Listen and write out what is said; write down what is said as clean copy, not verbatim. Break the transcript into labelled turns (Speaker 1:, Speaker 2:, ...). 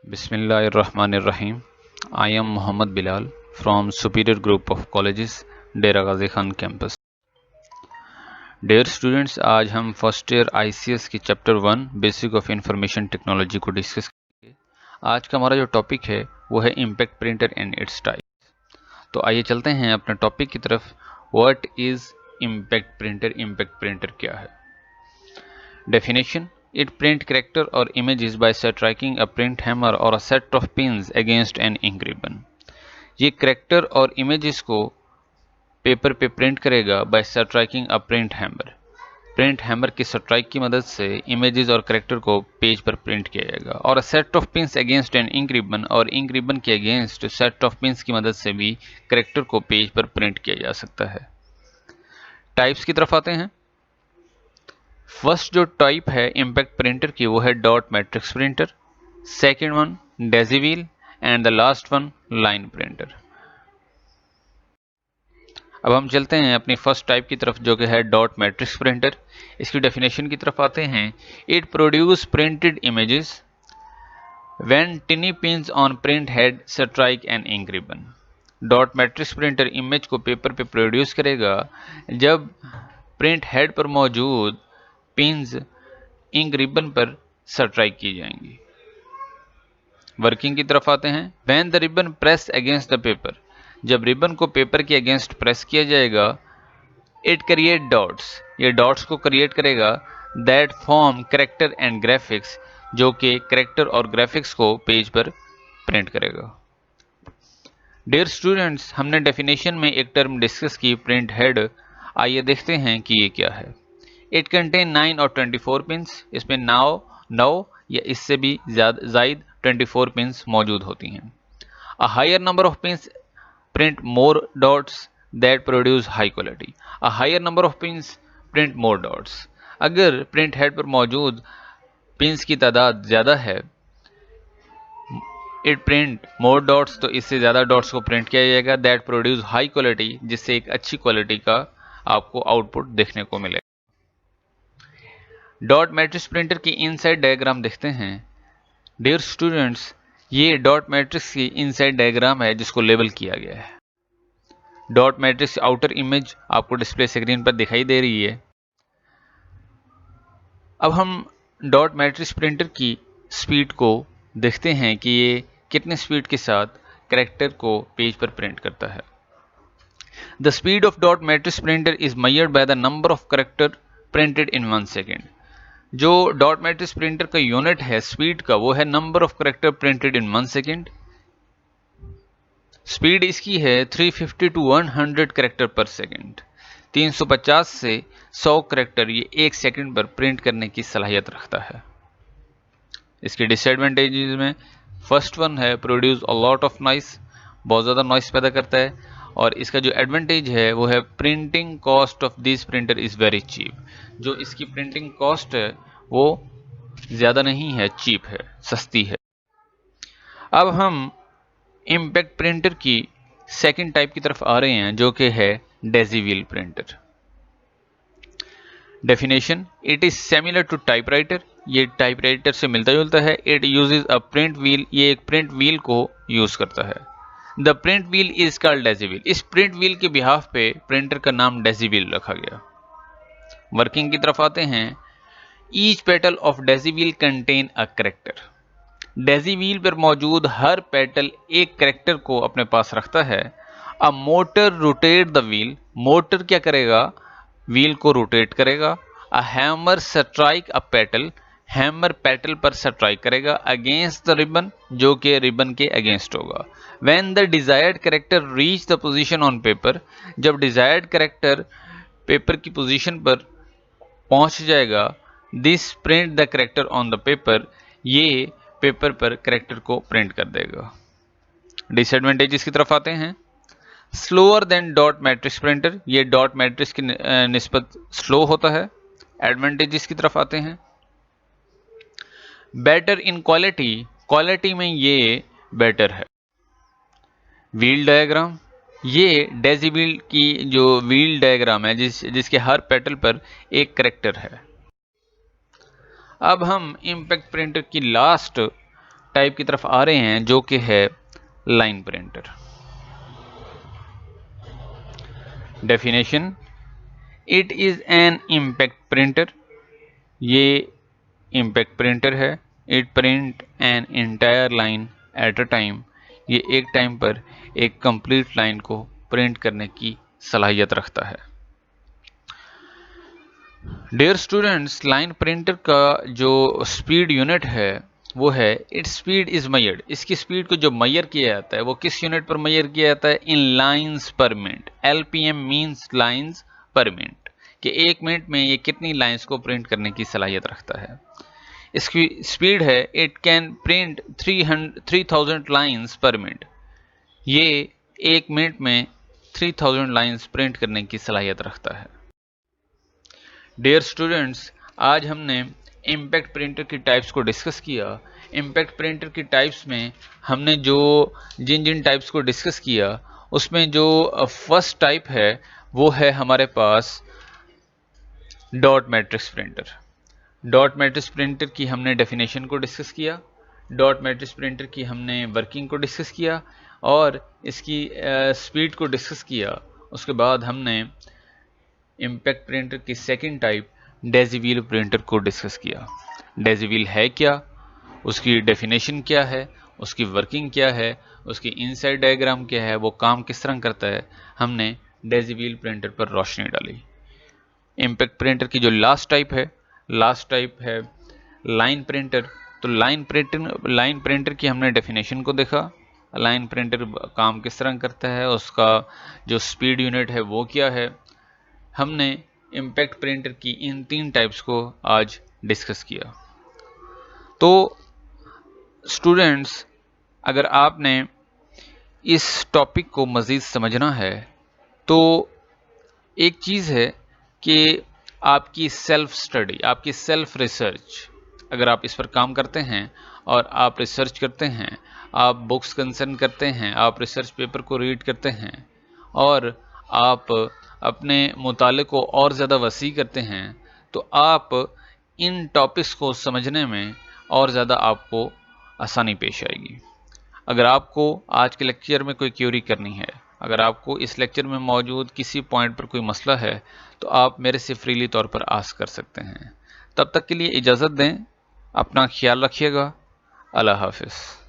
Speaker 1: Bismillahirrahmanirrahim. I am Muhammad Bilal from Superior Group of Colleges, Dera Ghazi Khan campus. Dear students, आज हम first year ICS की chapter 1 basic of information technology को discuss करेंगे। आज का हमारा जो टॉपिक है वो है impact printer and it's type. तो आइए चलते हैं अपने टॉपिक की तरफ। What is impact printer? Impact printer क्या है? Definition: It print character or images by striking a print hammer or a set of pins against an ink ribbon. ये करेक्टर और इमेजेस को पेपर पे प्रिंट करेगा bye striking a print hammer. Print hammer की strike की मदद से images और करेक्टर को पेज पर प्रिंट किया जाएगा। और a set of pins against an ink ribbon, और इंक रिबन के अगेंस्ट सेट ऑफ पिन्स की मदद से भी करेक्टर को पेज पर प्रिंट किया जा सकता है। टाइप्स की तरफ आते हैं। फर्स्ट जो टाइप है इम्पैक्ट प्रिंटर की वो है dot matrix printer, second one daisywheel and the last one line printer. अब हम चलते हैं अपनी फर्स्ट टाइप की तरफ जो कि है डॉट मैट्रिक्स प्रिंटर। इसकी डेफिनेशन की तरफ आते हैं। It produce printed images when tiny pins on print head strike an ink ribbon. Dot matrix printer image को पेपर पे प्रोड्यूस करेगा जब प्रिंट हेड पर मौजूद पिन्स इंक रिबन पर स्ट्राइक की जाएंगी। वर्किंग की तरफ आते हैं। When the ribbon press against the paper, जब रिबन को पेपर के अगेंस्ट प्रेस किया जाएगा, इट क्रिएट डॉट्स, ये डॉट्स को क्रिएट करेगा that form character and graphics, जो कि कैरेक्टर और ग्राफिक्स को पेज पर प्रिंट करेगा। डियर स्टूडेंट्स, हमने डेफिनेशन में एक टर्म डिस्कस की, प्रिंट हेड। आइए देखते हैं कि ये क्या है। इट कंटेन 9 और 24 पिन्स। इसमें 9 या इससे भी जायद 24 पिन्स मौजूद होती हैं। A higher number of pins print more dots that produce high quality. A higher number of pins print more dots. अगर प्रिंट हेड पर मौजूद पिन्स की तादाद ज़्यादा है, इट प्रिंट मोर डॉट्स, तो इससे ज़्यादा डॉट्स को प्रिंट किया जाएगा। दैट प्रोड्यूस हाई क्वालिटी, जिससे एक अच्छी क्वालिटी का आपको आउटपुट देखने को मिले। डॉट मैट्रिक्स प्रिंटर की इनसाइड डायग्राम देखते हैं। डियर स्टूडेंट्स, ये डॉट मैट्रिक्स की इनसाइड डायग्राम है जिसको लेबल किया गया है। डॉट मैट्रिक्स आउटर इमेज आपको डिस्प्ले स्क्रीन पर दिखाई दे रही है। अब हम डॉट मैट्रिक्स प्रिंटर की स्पीड को देखते हैं कि ये कितने स्पीड के साथ कैरेक्टर को पेज पर प्रिंट करता है। The speed of dot matrix printer is measured by the number of character printed in 1 second. जो डॉट मैट्रिक्स प्रिंटर का यूनिट है स्पीड का, वो है number of character printed in 1 second. Speed इसकी है 350 टू 100 कैरेक्टर पर सेकेंड। 350 से 100 कैरेक्टर ये 1 सेकेंड पर प्रिंट करने की सलाहियत रखता है। इसके डिसएडवांटेजेस में फर्स्ट वन है produce a lot of noise, बहुत ज़्यादा नॉइस पैदा करता है। और इसका जो एडवांटेज है वो है printing cost of this printer is very cheap. जो इसकी प्रिंटिंग कॉस्ट है वो ज़्यादा नहीं है, चीप है, सस्ती है। अब हम इम्पैक्ट प्रिंटर की सेकंड टाइप की तरफ आ रहे हैं जो कि है daisywheel printer. Definition: it is similar to typewriter, ये टाइपराइटर से मिलता जुलता है। It uses a print wheel, ये एक प्रिंट व्हील को यूज करता है। The print wheel is called daisywheel, इस प्रिंट व्हील के बिहाफ पे प्रिंटर का नाम डेजीव्हील रखा गया। वर्किंग की तरफ आते हैं। Each petal of daisy wheel contain a character, daisy wheel पर मौजूद हर पेटल एक कैरेक्टर को अपने पास रखता है। A motor rotate the wheel, motor क्या करेगा, व्हील को रोटेट करेगा। A hammer strike a petal, hammer petal पर स्ट्राइक करेगा। अगेंस्ट द रिबन, जो कि रिबन के अगेंस्ट होगा। When the desired character reach the position on paper, जब डिजायर्ड कैरेक्टर पेपर की पोजीशन पर पहुंच जाएगा, this print the character on the paper, ये पेपर पर कैरेक्टर को प्रिंट कर देगा। डिसएडवांटेजेस की तरफ आते हैं। Slower then dot matrix printer, ये डॉट मैट्रिक्स की निस्बत स्लो होता है। एडवांटेजेस की तरफ आते हैं। बेटर इन क्वालिटी, क्वालिटी में ये बेटर है। व्हील डायग्राम, ये डेजीव्हील की जो व्हील डायग्राम है जिसके हर पेटल पर एक कैरेक्टर है। अब हम इम्पैक्ट प्रिंटर की लास्ट टाइप की तरफ आ रहे हैं जो कि है line printer. Definition, it is an impact printer. ये इम्पैक्ट प्रिंटर है। It print an entire line at a time. ये एक टाइम पर एक कंप्लीट लाइन को प्रिंट करने की सलाहियत रखता है। डियर स्टूडेंट्स, लाइन प्रिंटर का जो स्पीड यूनिट है वो है इट्स स्पीड इज मेजर्ड। इसकी स्पीड को जो मेजर किया जाता है वो किस यूनिट पर मेजर किया जाता है? In lines per minute. LPM means lines per minute, कि एक मिनट में ये कितनी लाइंस को प्रिंट करने की सलाहियत रखता है। इसकी स्पीड है it can print 3000 lines per minute. ये एक मिनट में 3000 लाइंस प्रिंट करने की सलाहियत रखता है। डियर स्टूडेंट्स, आज हमने इम्पैक्ट प्रिंटर की टाइप्स को डिस्कस किया। इम्पैक्ट प्रिंटर की टाइप्स में हमने जिन जिन टाइप्स को डिस्कस किया उसमें जो फर्स्ट टाइप है वो है हमारे पास dot matrix printer. Dot matrix printer की हमने डेफिनेशन को डिस्कस किया, डॉट मैट्रिक्स प्रिंटर की हमने वर्किंग को डिस्कस किया और इसकी स्पीड को डिस्कस किया। उसके बाद हमने इम्पैक्ट प्रिंटर की सेकंड टाइप डेज़ी-व्हील प्रिंटर को डिस्कस किया। डेज़ी-व्हील है क्या, उसकी डेफिनेशन क्या है, उसकी वर्किंग क्या है, उसकी इनसाइड डायग्राम क्या है, वो काम किस तरह करता है, हमने डेज़ी-व्हील प्रिंटर पर रोशनी डाली। इम्पैक्ट प्रिंटर की जो लास्ट टाइप है लाइन प्रिंटर। तो लाइन प्रिंटर की हमने डेफिनेशन को देखा, लाइन प्रिंटर काम किस तरह करता है, उसका जो स्पीड यूनिट है वो क्या है। हमने इम्पैक्ट प्रिंटर की इन 3 टाइप्स को आज डिस्कस किया। तो स्टूडेंट्स, अगर आपने इस टॉपिक को मज़ीद समझना है तो एक चीज़ है कि आपकी सेल्फ स्टडी, आपकी सेल्फ रिसर्च, अगर आप इस पर काम करते हैं और आप रिसर्च करते हैं, आप बुक्स कंसर्न करते हैं, आप रिसर्च पेपर को रीड करते हैं और आप अपने मुताले को और ज़्यादा वसी करते हैं, तो आप इन टॉपिक्स को समझने में और ज़्यादा आपको आसानी पेश आएगी। अगर आपको आज के लेक्चर में कोई क्यूरी करनी है, अगर आपको इस लेक्चर में मौजूद किसी पॉइंट पर कोई मसला है, तो आप मेरे से फ्रीली तौर पर आस्क कर सकते हैं। तब तक के लिए इजाज़त दें, अपना ख्याल रखिएगा। अल्लाह हाफ़िज़।